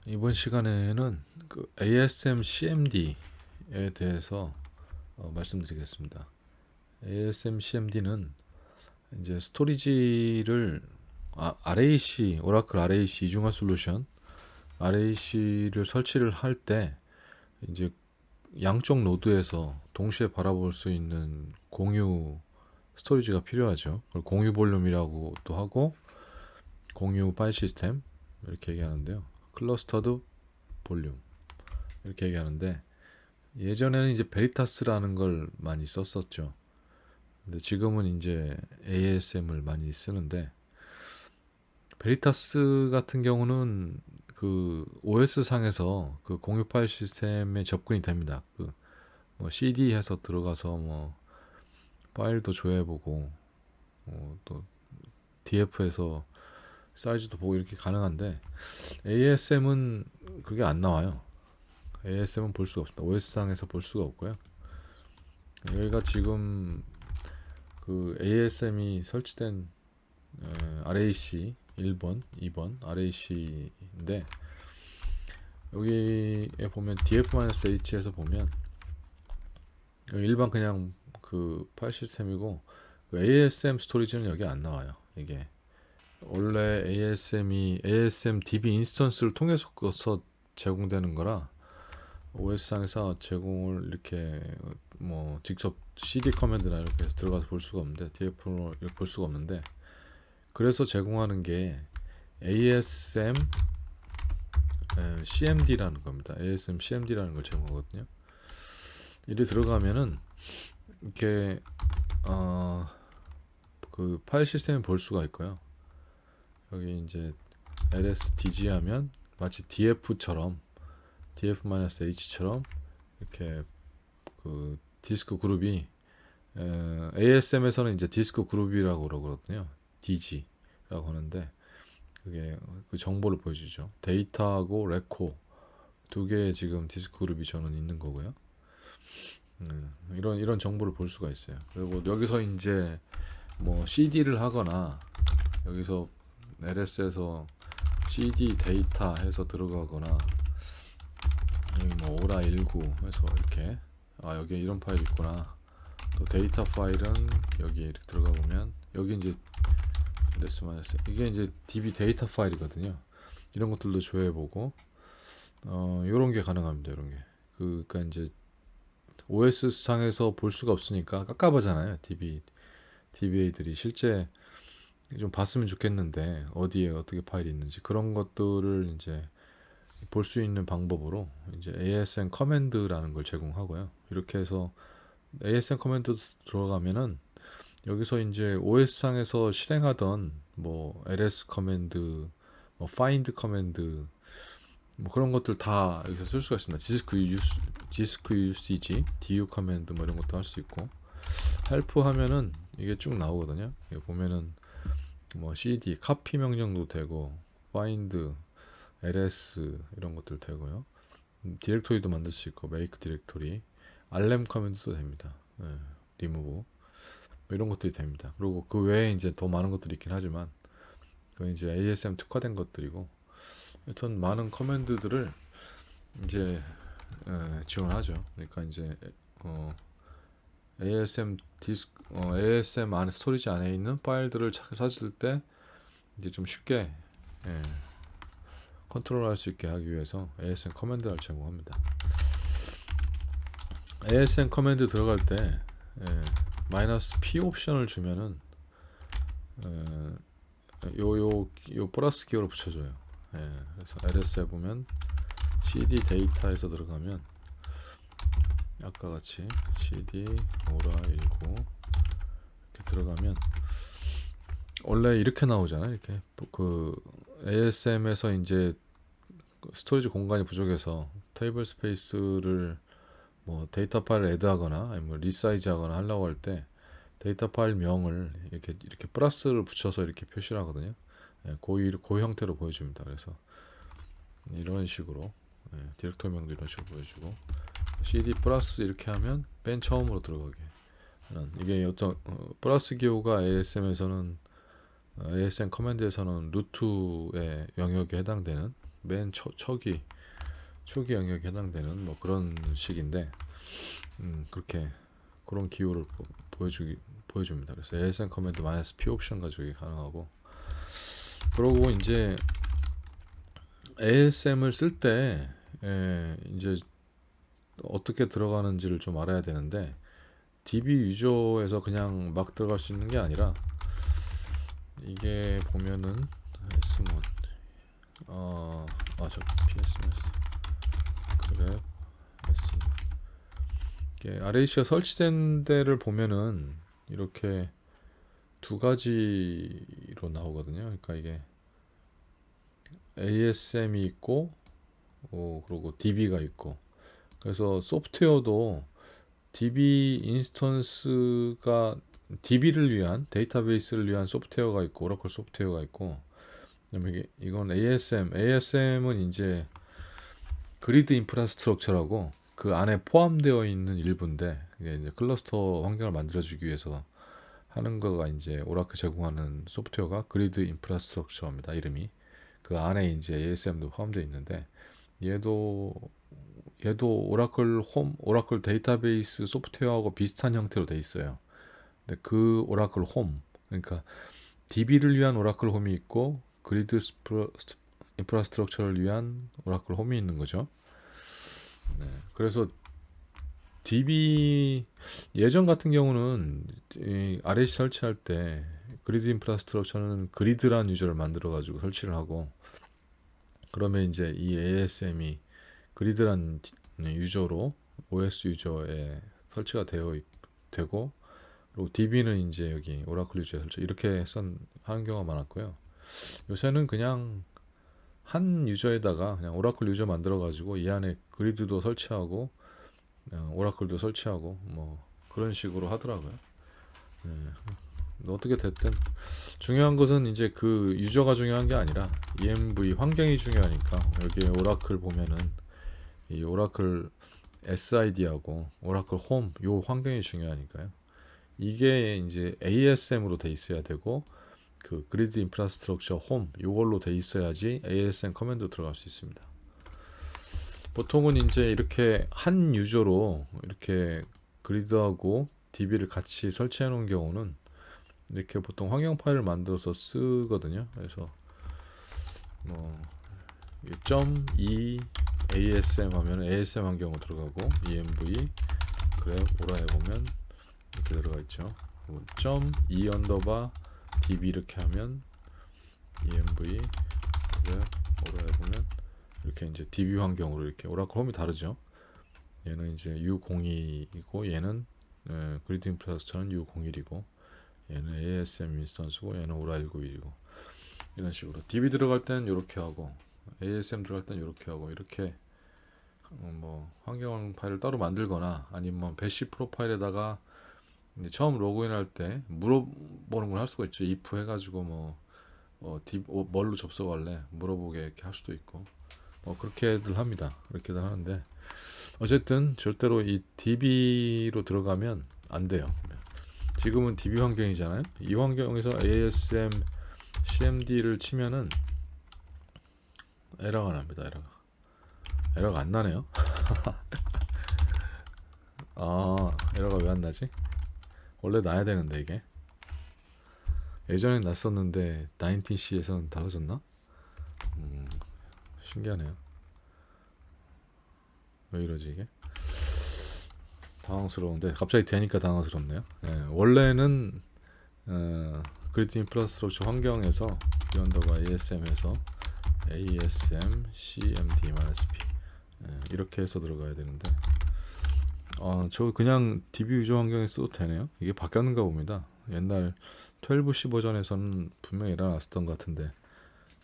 이번 시간에는 그 ASM CMD에 대해서 말씀드리겠습니다. ASM CMD는 이제 스토리지를 RAC, 오라클 RAC 이중화 솔루션 RAC를 설치를 할 때 이제 양쪽 노드에서 동시에 바라볼 수 있는 공유 스토리지가 필요하죠. 그걸 공유 볼륨이라고도 하고 공유 파일 시스템 이렇게 얘기하는데요. 클러스터드 볼륨 이렇게 얘기하는데 예전에는 이제 베리타스라는 걸 많이 썼었죠. 근데 지금은 이제 ASM을 많이 쓰는데 베리타스 같은 경우는 그 OS 상에서 그 공유 파일 시스템에 접근이 됩니다. 그뭐 CD 해서 들어가서 뭐 파일도 조회해보고 또 DF에서 사이즈도 보고 이렇게 가능한데 ASM은 그게 안 나와요. ASM은 볼 수가 없습니다. OS 상에서 볼 수가 없고요. 여기가 지금 그 ASM이 설치된 RAC 1번, 2번 RAC인데 여기에 보면 DF-H에서 보면 일반 그냥 그 파일 시스템이고 그 ASM 스토리지는 여기 안 나와요. 이게 원래 ASM DB 인스턴스를 통해서 제공되는 거라 OS상에서 제공을 이렇게 뭐 직접 CD 커맨드나 이렇게 해서 들어가서 볼 수가 없는데 DF로 이렇게 볼 수가 없는데 그래서 제공하는 게 ASM CMD라는 겁니다. ASM CMD라는 걸 제공하거든요. 이리 들어가면은 이렇게 그 파일 시스템을 볼 수가 있고요. 여기 이제 LSDG 하면 마치 DF-H처럼 이렇게 그 디스크 그룹이 ASM에서는 이제 디스크 그룹이라고 그러거든요. DG라고 하는데 그게 그 정보를 보여주죠. 데이터하고 레코 두 개의 지금 디스크 그룹이 저는 있는 거고요. 이런 정보를 볼 수가 있어요. 그리고 여기서 이제 뭐 CD를 하거나 여기서 LS에서 CD 데이터 해서 들어가거나 여기 뭐 오라 19 해서 이렇게 여기에 이런 파일이 있구나. 또 데이터 파일은 여기에 이렇게 들어가 보면 여기 이제 레스 이게 이제 DB 데이터 파일이거든요. 이런 것들도 조회해보고 이런 게 가능합니다. 이런 게 그러니까 이제 OS 상에서 볼 수가 없으니까 깝깝하잖아요. DBA들이 실제 좀 봤으면 좋겠는데 어디에 어떻게 파일이 있는지 그런 것들을 이제 볼 수 있는 방법으로 이제 ASM 커맨드라는 걸 제공하고요. 이렇게 해서 ASM 커맨드 들어가면은 여기서 이제 OS 상에서 실행하던 뭐 ls 커맨드, 뭐 find 커맨드 뭐 그런 것들 다 여기서 쓸 수가 있습니다. 디스크 usage, du 커맨드 뭐 이런 것도 할 수 있고 help 하면은 이게 쭉 나오거든요. 여기 보면은 뭐 cd 카피 명령도 되고 find, ls 이런 것들 되고요. 디렉토리도 만들 수 있고 make 디렉토리, rm 커맨드도 됩니다. remove 뭐 이런 것들이 됩니다. 그리고 그 외에 이제 더 많은 것들이 있긴 하지만 그 이제 ASM 특화된 것들이고 하여튼 많은 커맨드들을 이제 지원하죠. 그러니까 이제 어, ASM 안에 스토리지 안에 있는 파일들을 찾을 때 이제 좀 쉽게 예, 컨트롤할 수 있게 하기 위해서 ASM 커맨드를 제공합니다. ASM 커맨드 들어갈 때 마이너스 P 옵션을 주면은 요 플러스 기호를 붙여줘요. 그래서 LS에 보면 CD 데이터에서 들어가면 아까 같이 CD 오라 19 이렇게 들어가면 원래 이렇게 나오잖아요. 이렇게 그 ASM에서 이제 스토리지 공간이 부족해서 테이블 스페이스를 뭐 데이터 파일을 애드하거나 아니면 리사이즈하거나 하려고 할 때 데이터 파일 명을 이렇게 플러스를 붙여서 이렇게 표시를 하거든요. 그 형태로 보여줍니다. 그래서 이런 식으로 디렉토리 명도 이런 식으로 보여주고 cd 플러스 이렇게 하면 맨 처음으로 들어가게 이게 어떤 플러스 기호가 ASM 커맨드에서는 루트의 영역에 해당되는 맨 초기 영역에 해당되는 뭐 그런 식인데 그렇게 그런 기호를 보여줍니다. 그래서 ASM 커맨드 -P 옵션 가지고 가능하고, 그러고 이제 ASM을 쓸 때 이제 어떻게 들어가는지를 좀 알아야 되는데, DB 유저에서 그냥 막 들어갈 수 있는 게 아니라, 이게 보면은 스몬 저 PSMS 그래 S 이게 RAC가 설치된 데를 보면은 이렇게 두 가지로 나오거든요. 그러니까 이게 ASM이 있고 그리고 DB가 있고, 그래서 소프트웨어도 DB 인스턴스가 DB를 위한 데이터베이스를 위한 소프트웨어가 있고 오라클 소프트웨어가 있고, 그다음에 이건 ASM은 이제 그리드 인프라스트럭처라고 그 안에 포함되어 있는 일부인데, 이게 이제 클러스터 환경을 만들어주기 위해서 하는 거가 이제 오라클 제공하는 소프트웨어가 그리드 인프라스트럭처입니다. 이름이. 그 안에 이제 ASM도 포함되어 있는데, 얘도 오라클 오라클 데이터베이스 소프트웨어하고 비슷한 형태로 돼 있어요. 근데 그 오라클 홈, 그러니까 DB를 위한 오라클 홈이 있고 그리드 인프라스트럭처를 위한 오라클 홈이 있는 거죠. 네, 그래서 DB 예전 같은 경우는 RAC 설치할 때 그리드 인프라스트럭처는 그리드란 유저를 만들어 가지고 설치를 하고, 그러면 이제 이 ASM이 그리드란 유저로 OS 유저에 설치가 되고, 그리고 DB는 이제 여기 오라클 유저에 설치, 이렇게 하는 경우가 많았고요. 요새는 그냥 한 유저에다가 그냥 오라클 유저 만들어 가지고 이 안에 그리드도 설치하고 오라클도 설치하고 뭐 그런 식으로 하더라고요. 네. 어떻게 됐든 중요한 것은 이제 그 유저가 중요한 게 아니라 EMV 환경이 중요하니까, 여기에 오라클 보면은 이 오라클 SID하고 오라클 홈 요 환경이 중요하니까요. 이게 이제 ASM으로 돼 있어야 되고, 그 그리드 인프라스트럭처 홈 요걸로 돼 있어야지 ASM 커맨드 들어갈 수 있습니다. 보통은 이제 이렇게 한 유저로 이렇게 그리드하고 DB를 같이 설치해 놓은 경우는 이렇게 보통 환경 파일을 만들어서 쓰거든요. 그래서 뭐 .2 ASM 하면 ASM 환경으로 들어가고, EMV 그래 오라에 보면 이렇게 들어가 있죠. .2 언더바 DB 이렇게 하면 EMV 그래 오라에 보면 이렇게 이제 DB 환경으로 이렇게 오라클 홈이 다르죠. 얘는 이제 U02이고 얘는 그리드 인프라스트럭처는 U01이고, 얘는 ASM 인스턴스고 얘는 오라 191이고, 이런 식으로 DB 들어갈 때는 이렇게 하고 ASM 들어갈 때는 이렇게 하고, 이렇게 뭐 환경 파일을 따로 만들거나 아니면 배시 프로파일에다가 이제 처음 로그인할 때 물어보는 걸 할 수가 있죠. if 해가지고 뭘로 접속할래 물어보게 이렇게 할 수도 있고, 그렇게들 합니다. 그렇게들 하는데, 어쨌든 절대로 이 DB로 들어가면 안 돼요. 지금은 DB 환경이잖아요. 이 환경에서 ASM CMD를 치면은 에러가 납니다. 에러가 안 나네요. 에러가 왜 안 나지? 원래 나야 되는데 이게 예전엔 났었는데 19C에서는 달라졌나? 신기하네요. 왜 이러지 이게? 당황스러운데 갑자기 되니까 당황스럽네요. 원래는 그리드 인프라스트럭처 환경에서 비언더바 ASM에서 ASM CMD-P 이렇게 해서 들어가야 되는데, 저 그냥 DB 유저 환경에 써도 되네요. 이게 바뀌었는가 봅니다. 옛날 12C 버전에서는 분명히 에러 났었던 것 같은데,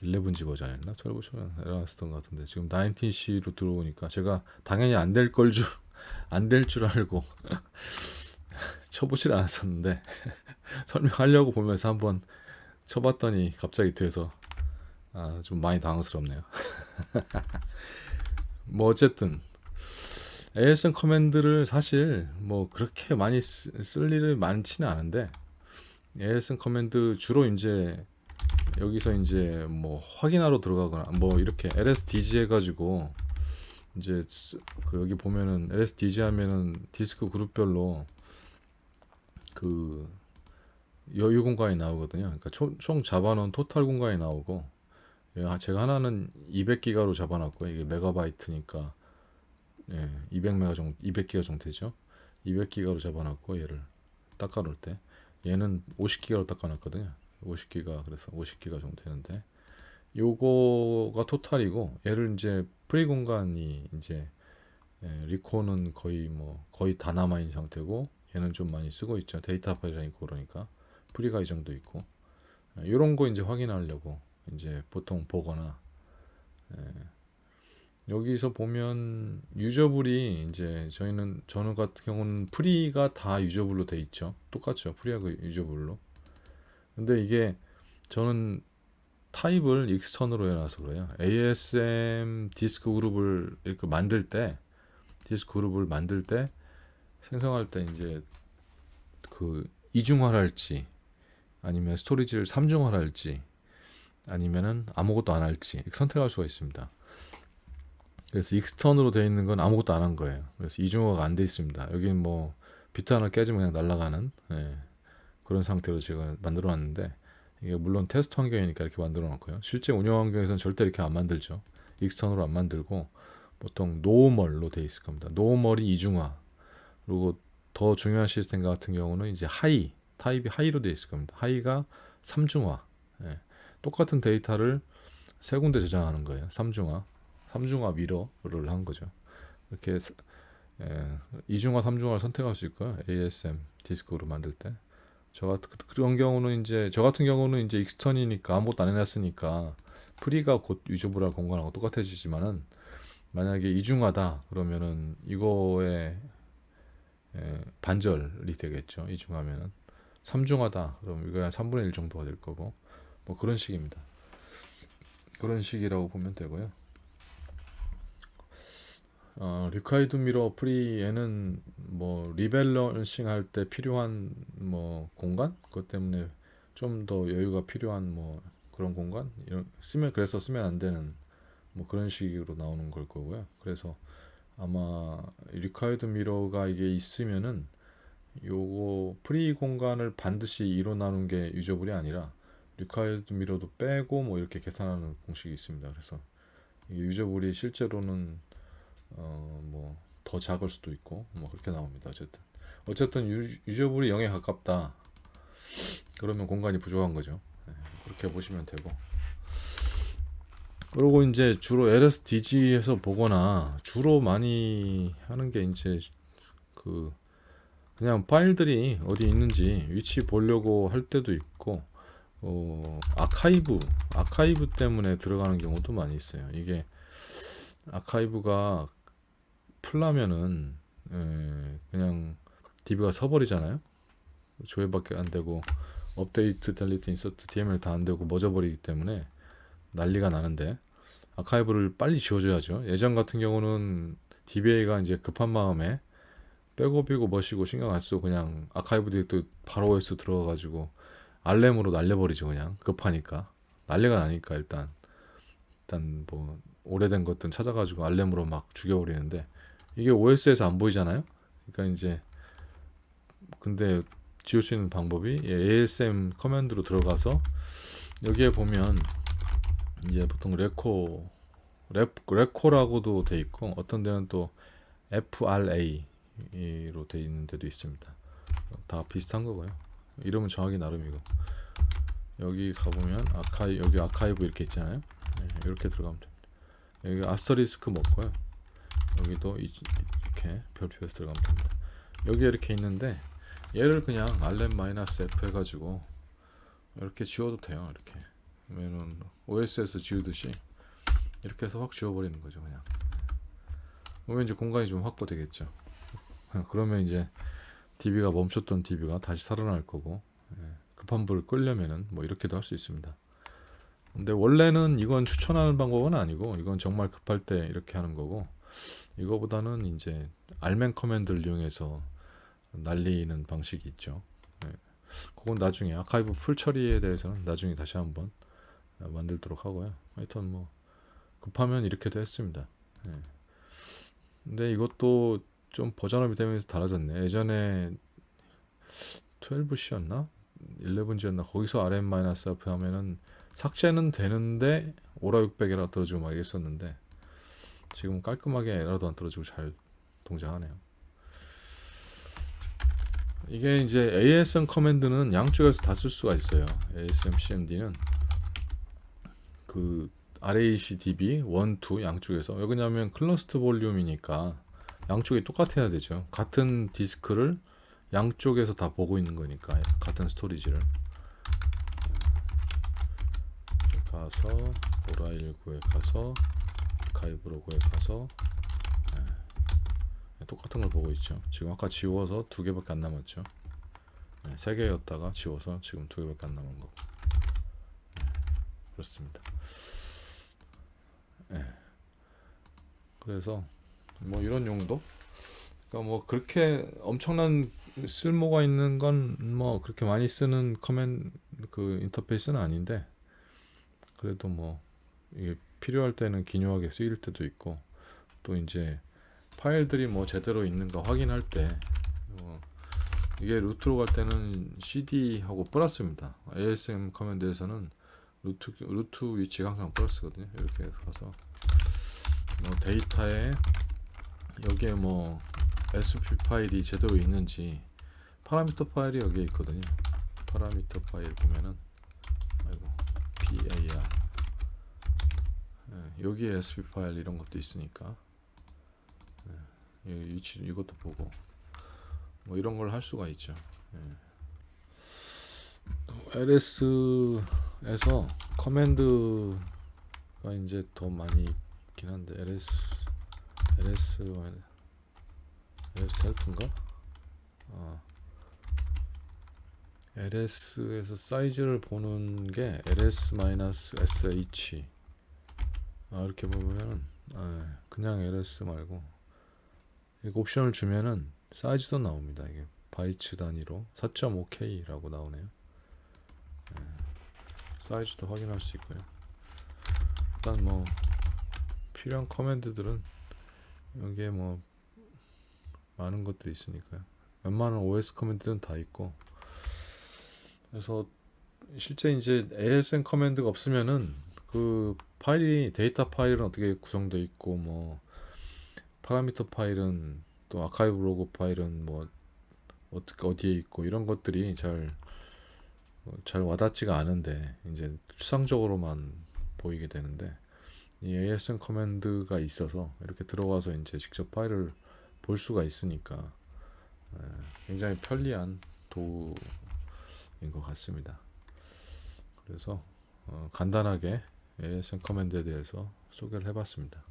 11G 버전이었나? 12C 버전 에러 났었던 것 같은데, 지금 19C로 들어오니까 제가 당연히 안 될 줄 알고 쳐보질 않았었는데 설명하려고 보면서 한번 쳐봤더니 갑자기 돼서 좀 많이 당황스럽네요. 뭐 어쨌든 ASM 커맨드를 사실 뭐 그렇게 많이 쓸 일이 많지는 않은데, ASM 커맨드 주로 이제 여기서 이제 뭐 확인하러 들어가거나 뭐 이렇게 LSDG 해가지고 이제 그 여기 보면은 LSDG 하면은 디스크 그룹별로 그 여유 공간이 나오거든요. 그러니까 총 잡아놓은 토탈 공간이 나오고, 제가 하나는 200기가로 잡아놨고요. 이게 메가바이트니까 200메가 정도, 200기가 정도 되죠. 200기가로 잡아놨고 얘를 닦아놓을 때 얘는 50기가로 닦아놨거든요. 50기가, 그래서 50기가 정도 되는데 요거가 토탈이고, 얘를 이제 프리 공간이 이제 리코는 거의 다 남아있는 상태고, 얘는 좀 많이 쓰고 있죠. 데이터 파일이랑 있고 그러니까 프리가 이 정도 있고, 요런 거 이제 확인하려고 이제 보통 보거나, 여기서 보면 유저블이 이제 저는 같은 경우는 프리가 다 유저블로 돼 있죠. 똑같죠. 프리하고 유저블로. 근데 이게 저는 타입을 익스턴으로 해놔서 그래요. ASM 디스크 그룹을 이렇게 만들 때, 디스크 그룹을 만들 때 생성할 때 이제 그 이중화를 할지, 아니면 스토리지를 삼중화를 할지, 아니면은 아무것도 안 할지 이렇게 선택할 수가 있습니다. 그래서 익스턴으로 되어 있는 건 아무것도 안 한 거예요. 그래서 이중화가 안 돼 있습니다. 여기는 뭐 비트 하나 깨지면 그냥 날아가는 그런 상태로 제가 만들어 놨는데, 이게 물론 테스트 환경이니까 이렇게 만들어 놓고요. 실제 운영 환경에서는 절대 이렇게 안 만들죠. 익스턴으로 안 만들고 보통 노멀로 돼 있을 겁니다. 노멀이 이중화. 그리고 더 중요한 시스템 같은 경우는 이제 하이, 타입이 하이로 돼 있을 겁니다. 하이가 삼중화. 똑같은 데이터를 세 군데 저장하는 거예요. 삼중화 미러를 한 거죠. 이렇게 이중화, 삼중화를 선택할 수 있고요. ASM 디스크로 만들 때. 그런 경우는 이제 저 같은 경우는 이제 익스턴이니까 아무것도 안 해놨으니까 프리가 곧 유저블할 공간하고 똑같아지지만은, 만약에 이중하다 그러면은 이거에 반절이 되겠죠. 이중하면은 삼중하다 그럼 이거 한 3분의 1 정도가 될 거고, 뭐 그런 식입니다. 그런 식이라고 보면 되고요. 리콰이드 미러 프리에는 뭐 리밸런싱 할 때 필요한 뭐 공간, 그것 때문에 좀 더 여유가 필요한 뭐 그런 공간, 그래서 쓰면 안 되는 뭐 그런 식으로 나오는 걸 거고요. 그래서 아마 리콰이드 미러가 이게 있으면은 요거 프리 공간을 반드시 2로 나눈 게 유저블이 아니라 리콰이드 미러도 빼고 뭐 이렇게 계산하는 공식이 있습니다. 그래서 이게 유저블이 실제로는 뭐 더 작을 수도 있고 뭐 그렇게 나옵니다. 어쨌든 유저블이 0에 가깝다 그러면 공간이 부족한 거죠. 그렇게 보시면 되고, 그리고 이제 주로 LSDG에서 보거나 주로 많이 하는 게 이제 그 그냥 파일들이 어디 있는지 위치 보려고 할 때도 있고, 아카이브 때문에 들어가는 경우도 많이 있어요. 이게 아카이브가 풀라면은 그냥 DB가 서버리잖아요. 조회밖에 안 되고 업데이트, 델리트, 인서트, DML 다 안 되고 멎어버리기 때문에 난리가 나는데, 아카이브를 빨리 지워줘야죠. 예전 같은 경우는 DBA가 이제 급한 마음에 백업이고 뭐시고 신경 안 쓰고 그냥 아카이브 디렉토리 바로 OS 들어가가지고 알렘으로 날려버리죠. 그냥 급하니까 난리가 나니까 일단 뭐 오래된 것들 찾아가지고 알렘으로 막 죽여버리는데, 이게 OS에서 안 보이잖아요. 그러니까 이제 근데 지울 수 있는 방법이 ASM 커맨드로 들어가서 여기에 보면 이제 보통 레코라고도 돼 있고, 어떤 데는 또 FRA로 돼 있는 데도 있습니다. 다 비슷한 거고요. 이름은 정하기 나름이고, 여기 가보면 여기 아카이브 이렇게 있잖아요. 이렇게 들어가면 됩니다. 여기 아스터리스크 먹고요. 여기도 이렇게 별표에서 들어가면 됩니다. 여기 이렇게 있는데 얘를 그냥 알렘-F 해가지고 이렇게 지워도 돼요. 이렇게 그러면은 OS에서 지우듯이 이렇게 해서 확 지워버리는 거죠. 그냥 그러면 이제 공간이 좀 확보되겠죠. 그러면 이제 DB가 멈췄던 DB가 다시 살아날 거고, 급한 불을 끌려면은 뭐 이렇게도 할 수 있습니다. 근데 원래는 이건 추천하는 방법은 아니고, 이건 정말 급할 때 이렇게 하는 거고, 이거보다는 이제 알멘 커맨드를 이용해서 날리는 방식이 있죠. 그건 나중에 아카이브 풀 처리에 대해서는 나중에 다시 한번 만들도록 하고요. 하여튼 뭐 급하면 이렇게도 했습니다. 예. 근데 이것도 좀 버전업이 되면서 달라졌네. 예전에 12C였나? 11G였나? 거기서 RM-F 하면은 삭제는 되는데 오라 600 에러 떨어지고 막 이랬었는데 지금 깔끔하게 에러도 안 떨어지고 잘 동작하네요. 이게 이제 ASM 커맨드는 양쪽에서 다 쓸 수가 있어요. ASM CMD는 그 RACDB 1, 2 양쪽에서 왜 그러냐면 클러스터 볼륨이니까 양쪽이 똑같아야 되죠. 같은 디스크를 양쪽에서 다 보고 있는 거니까 같은 스토리지를 가서 오라19에 가서 가이브로그에 가서 똑같은 걸 보고 있죠. 지금 아까 지워서 2개밖에 안 남았죠. 3개였다가 지워서 지금 2개밖에 안 남은 거고. 그렇습니다. 그래서 뭐 이런 용도, 그러니까 뭐 그렇게 엄청난 쓸모가 있는 건 뭐 그렇게 많이 쓰는 그 인터페이스는 아닌데 그래도 뭐 이게 필요할 때는 기묘하게 쓰일 때도 있고 또 이제 파일들이 뭐 제대로 있는가 확인할 때 이게 루트로 갈 때는 CD하고 플러스입니다. ASM 커맨드에서는 루트 위치가 항상 플러스거든요. 이렇게 가서 뭐 데이터에 여기에 뭐 SP 파일이 제대로 있는지 파라미터 파일이 여기에 있거든요. 파라미터 파일 보면은 PAR 여기에 SP 파일 이런 것도 있으니까 위치 이것도 보고 뭐 이런 걸 할 수가 있죠. LS에서 커맨드가 이제 더 많이 있긴 한데 LS 헬프인가? LS에서 사이즈를 보는 게 ls-sh 이렇게 보면 그냥 ls 말고 이거 옵션을 주면은 사이즈도 나옵니다. 이게 바이츠 단위로 4.5K라고 나오네요. 사이즈도 확인할 수 있고요. 일단 뭐 필요한 커맨드들은 여기에 뭐 많은 것들이 있으니까요. 웬만한 OS 커맨드는 다 있고, 그래서 실제 이제 ASM 커맨드가 없으면은 그 파일이 데이터 파일은 어떻게 구성되어 있고 뭐 파라미터 파일은 또 아카이브 로그 파일은 뭐 어떻게 어디에 있고 이런 것들이 잘 와닿지가 않은데 이제 추상적으로만 보이게 되는데 이 ASM 커맨드가 있어서 이렇게 들어가서 이제 직접 파일을 볼 수가 있으니까 굉장히 편리한 도구인 것 같습니다. 그래서 간단하게 ASM 커맨드에 대해서 소개를 해봤습니다.